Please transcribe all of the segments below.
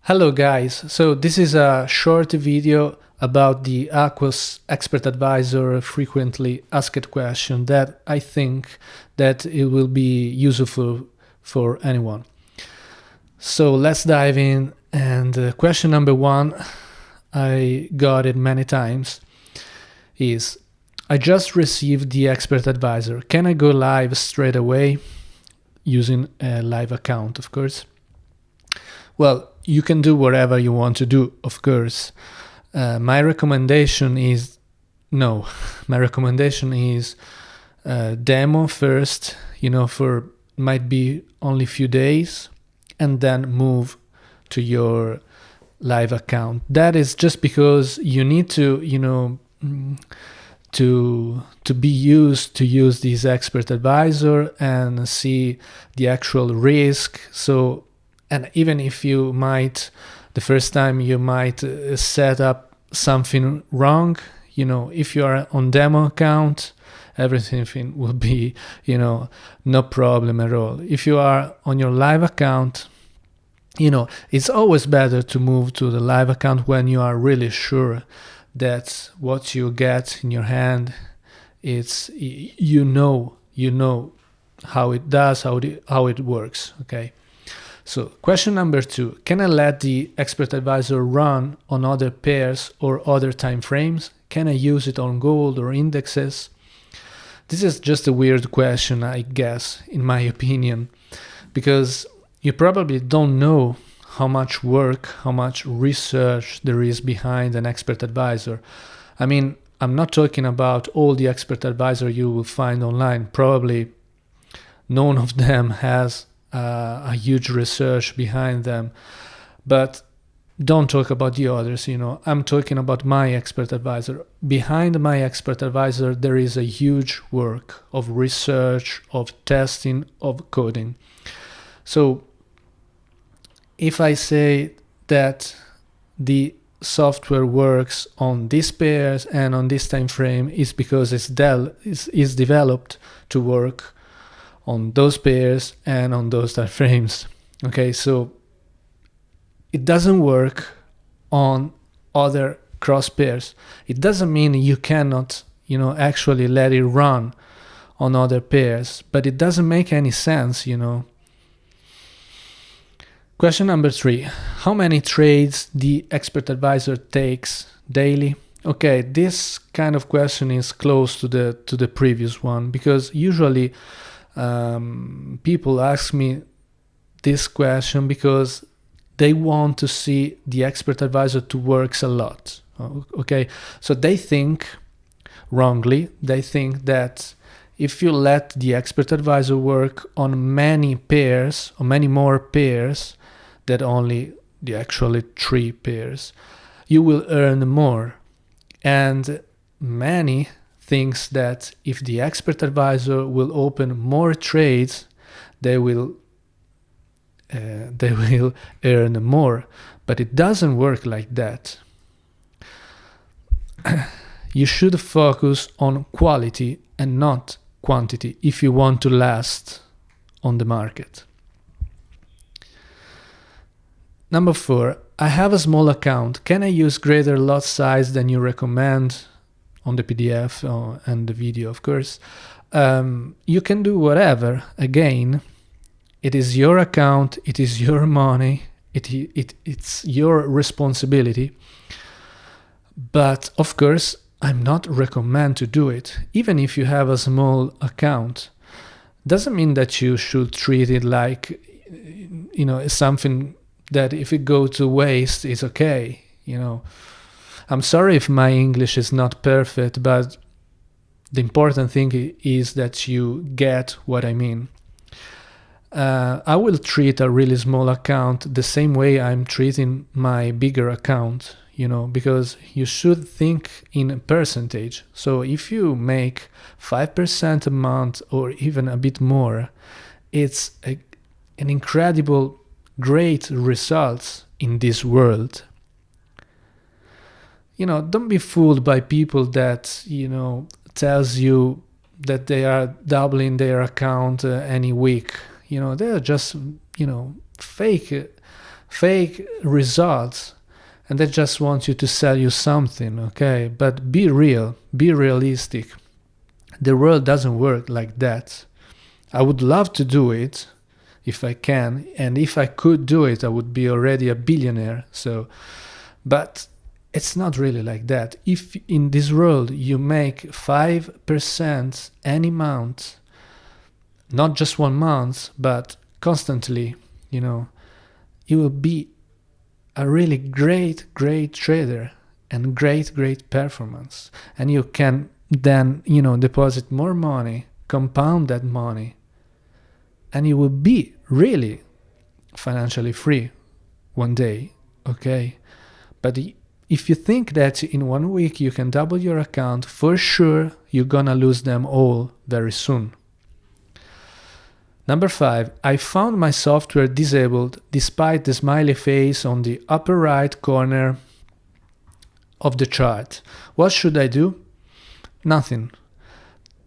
Hello guys, so this is a short video about the AQUOS Expert Advisor frequently asked question that I think that it will be useful for anyone. So let's dive in, and question number one, I got it many times, is I just received the Expert Advisor. Can I go live straight away using a live account, of course? Well, you can do whatever you want to do, of course. My recommendation is no. My recommendation is demo first, for might be only a few days, and then move to your live account. That is just because you need to, to be used to use this Expert Advisor and see the actual risk. So, and even if you might, the first time you might set up something wrong, if you are on demo account, everything will be, no problem at all. If you are on your live account, it's always better to move to the live account when you are really sure that what you get in your hand, it's, how it does, how it works, okay? So question number two, can I let the Expert Advisor run on other pairs or other time frames? Can I use it on gold or indexes? This is just a weird question, I guess, in my opinion, because you probably don't know how much work, how much research there is behind an Expert Advisor. I mean, I'm not talking about all the Expert Advisor you will find online. Probably none of them has a huge research behind them, but don't talk about the others. I'm talking about my Expert Advisor. Behind my Expert Advisor there is a huge work of research, of testing, of coding. So if I say that the software works on these pairs and on this time frame, is because it's developed to work on those pairs and on those time frames. Okay, so it doesn't work on other cross pairs. It doesn't mean you cannot, actually let it run on other pairs, but it doesn't make any sense, Question number three, how many trades the Expert Advisor takes daily? Okay, this kind of question is close to the previous one, because usually people ask me this question because they want to see the Expert Advisor to works a lot. Okay, so they think wrongly. They think that if you let the Expert Advisor work on many pairs, or many more pairs than only the actually 3 pairs, you will earn more. And many thinks that if the Expert Advisor will open more trades, they will earn more. But it doesn't work like that. You should focus on quality and not quantity if you want to last on the market. Number 4, I have a small account. Can I use greater lot size than you recommend? On the PDF and the video, of course. You can do whatever. Again, it is your account, it is your money, it's your responsibility. But of course, I'm not recommend to do it. Even if you have a small account, doesn't mean that you should treat it like, something that if it goes to waste, it's okay, I'm sorry if my English is not perfect, but the important thing is that you get what I mean. I will treat a really small account the same way I'm treating my bigger account, because you should think in a percentage. So if you make 5% a month or even a bit more, it's an incredible, great results in this world. Don't be fooled by people that, tells you that they are doubling their account any week. They are just, fake fake results, and they just want you to sell you something, okay? But be real, be realistic. The world doesn't work like that. I would love to do it if I can, and if I could do it, I would be already a billionaire. So, but it's not really like that. If in this world you make 5% any month, not just 1 month, but constantly, you know, you will be a really great trader and great performance. And you can then, you know, deposit more money, compound that money, and you will be really financially free one day, okay? But if you think that in 1 week you can double your account, for sure you're gonna lose them all very soon. Number 5, I found my software disabled despite the smiley face on the upper right corner of the chart. What should I do? Nothing.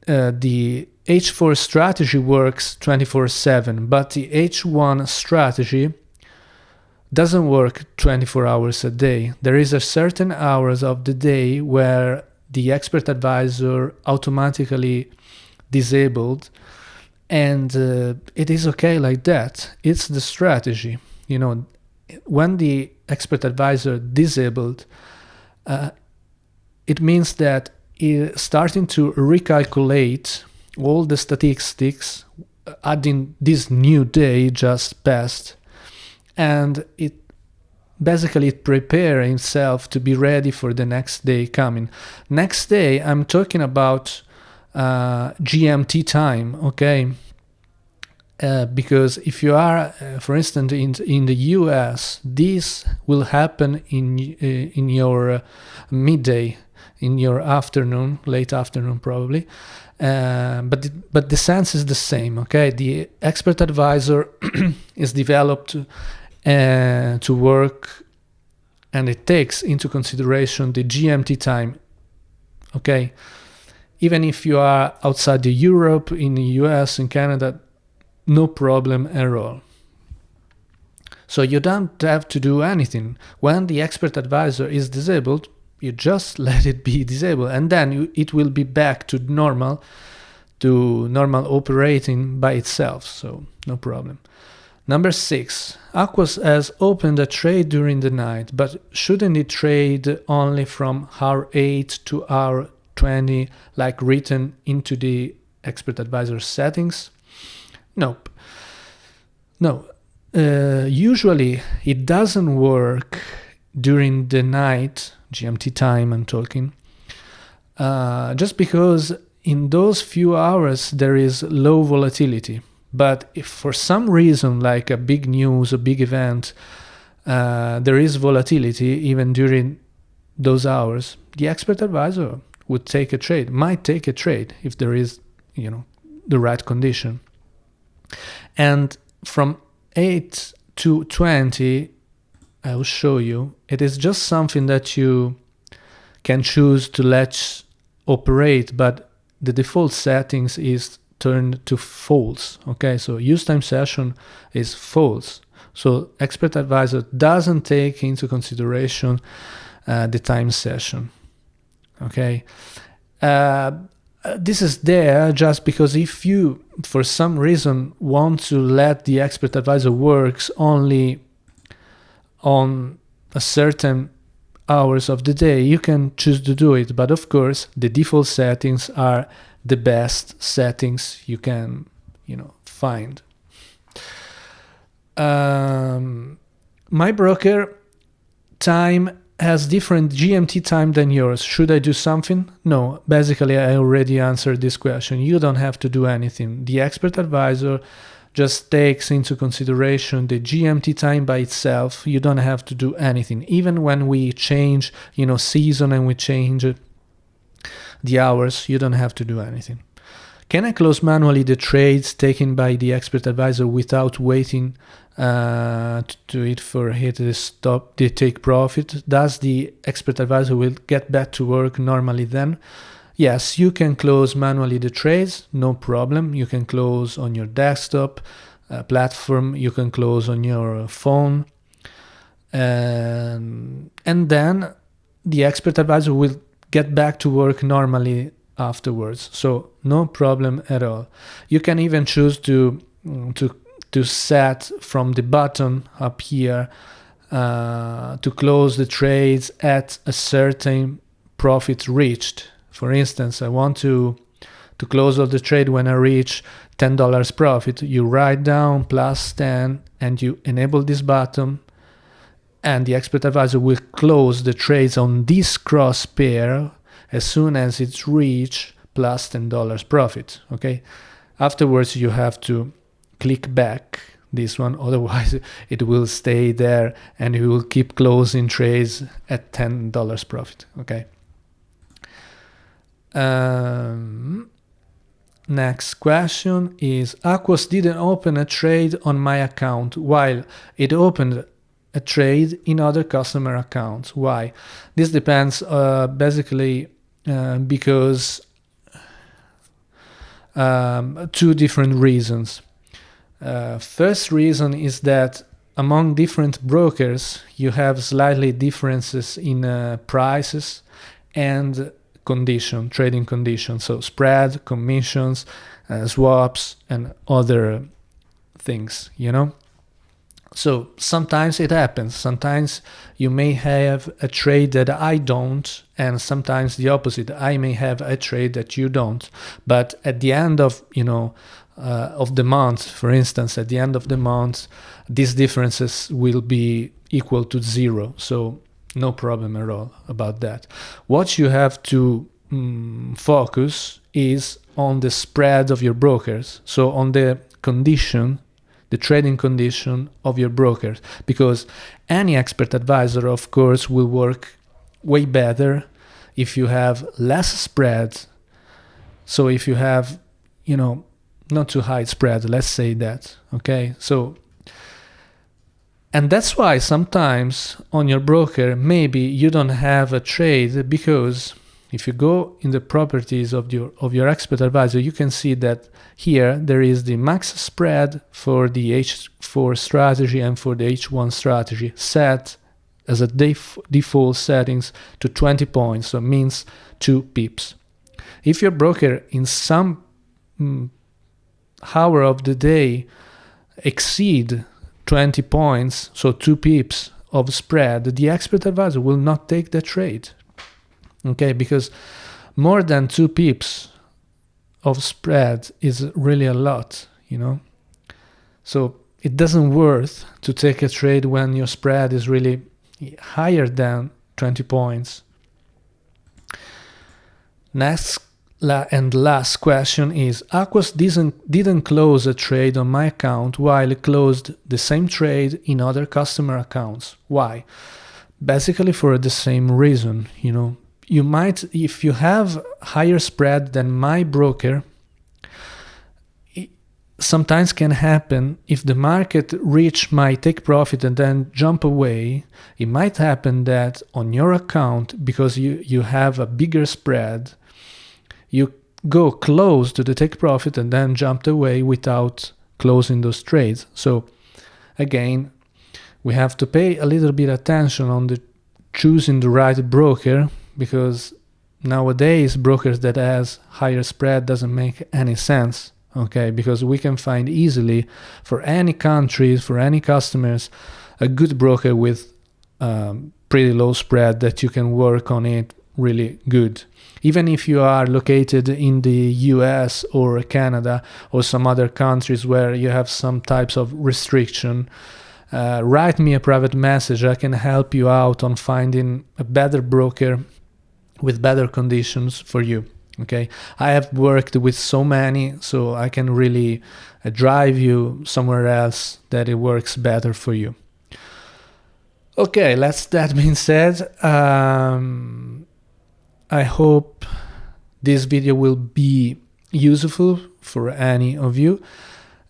The H4 strategy works 24/7, but the H1 strategy doesn't work 24 hours a day. There is a certain hours of the day where the expert advisor automatically disabled, and it is okay like that. It's the strategy. You know, when the expert advisor disabled, it means that it's starting to recalculate all the statistics, adding this new day just passed, and it basically prepare himself to be ready for the next day coming. Next day, I'm talking about GMT time, okay? Because if you are, for instance, in the US, this will happen in your midday, in your afternoon, late afternoon probably. But the sense is the same, okay? The expert advisor is developed to work, and it takes into consideration the GMT time, okay? Even if you are outside the Europe, in the US, in Canada, no problem at all. So you don't have to do anything. When the expert advisor is disabled, you just let it be disabled, and then it will be back to normal operating by itself, so no problem. Number 6, Aquos has opened a trade during the night, but shouldn't it trade only from hour 8 to hour 20, like written into the expert advisor settings? Nope. No. Usually it doesn't work during the night, GMT time I'm talking, just because in those few hours there is low volatility. But if for some reason, like a big news, a big event, there is volatility even during those hours, the expert advisor would take a trade, might take a trade if there is, you know, the right condition. And from 8 to 20, I will show you, it is just something that you can choose to let operate, but the default settings is turned to false, okay? So use time session is false. So expert advisor doesn't take into consideration the time session, okay? This is there just because if you, for some reason, want to let the expert advisor works only on a certain hours of the day, you can choose to do it. But of course, the default settings are the best settings you can, you know, find. My broker time has different GMT time than yours. Should I do something? No, basically I already answered this question. You don't have to do anything. The expert advisor just takes into consideration the GMT time by itself. You don't have to do anything. Even when we change, you know, season and we change the hours, you don't have to do anything. Can I close manually the trades taken by the expert advisor without waiting to it for hit the stop, the take profit? Does the expert advisor will get back to work normally then? Yes, you can close manually the trades, no problem. You can close on your desktop platform, you can close on your phone. and then the expert advisor will get back to work normally afterwards. So no problem at all. You can even choose to set from the button up here to close the trades at a certain profit reached. For instance, I want to close all the trade when I reach $10 profit. You write down +10 and you enable this button, and the expert advisor will close the trades on this cross pair as soon as it's reached +$10 profit. Okay, afterwards you have to click back this one, otherwise it will stay there and you will keep closing trades at $10 profit. Okay. Next question is, Aquos didn't open a trade on my account while it opened a trade in other customer accounts. Why? This depends basically because two different reasons. First reason is that among different brokers you have slightly differences in prices and trading conditions, so spread, commissions, swaps, and other things, you know. So sometimes it happens. Sometimes you may have a trade that I don't, and sometimes the opposite. I may have a trade that you don't. But at the end of of the month, for instance, at the end of the month, these differences will be equal to 0. So no problem at all about that. What you have to focus is on the spread of your brokers, so on the condition, the trading condition of your brokers, because any expert advisor, of course, will work way better if you have less spread. So if you have, not too high spread, let's say that, okay? So, and that's why sometimes on your broker, maybe you don't have a trade, because if you go in the properties of your expert advisor, you can see that here there is the max spread for the H4 strategy and for the H1 strategy set as a default settings to 20 points, so it means 2 pips. If your broker in some hour of the day exceed 20 points, so 2 pips of spread, the expert advisor will not take the trade. Okay, because more than 2 pips of spread is really a lot, So it doesn't worth to take a trade when your spread is really higher than 20 points. Next and last question is, Aquos didn't close a trade on my account while it closed the same trade in other customer accounts. Why? Basically for the same reason, You might, if you have higher spread than my broker, it sometimes can happen if the market reach my take profit and then jump away. It might happen that on your account, because you have a bigger spread, you go close to the take profit and then jumped away without closing those trades. So again, we have to pay a little bit attention on the choosing the right broker, because nowadays brokers that has higher spread doesn't make any sense, okay? Because we can find easily for any countries, for any customers, a good broker with pretty low spread that you can work on it really good. Even if you are located in the US or Canada or some other countries where you have some types of restriction, write me a private message. I can help you out on finding a better broker with better conditions for you. Okay, I have worked with so many, so I can really drive you somewhere else that it works better for you. Okay, that being said, I hope this video will be useful for any of you.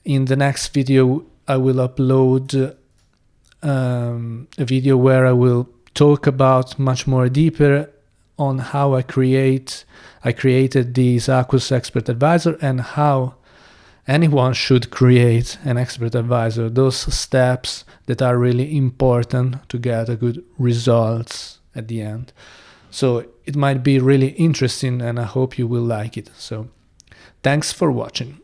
In the next video, I will upload a video where I will talk about much more deeper on how I created this Aquos Expert Advisor and how anyone should create an expert advisor, those steps that are really important to get a good results at the end. So it might be really interesting and I hope you will like it. So thanks for watching.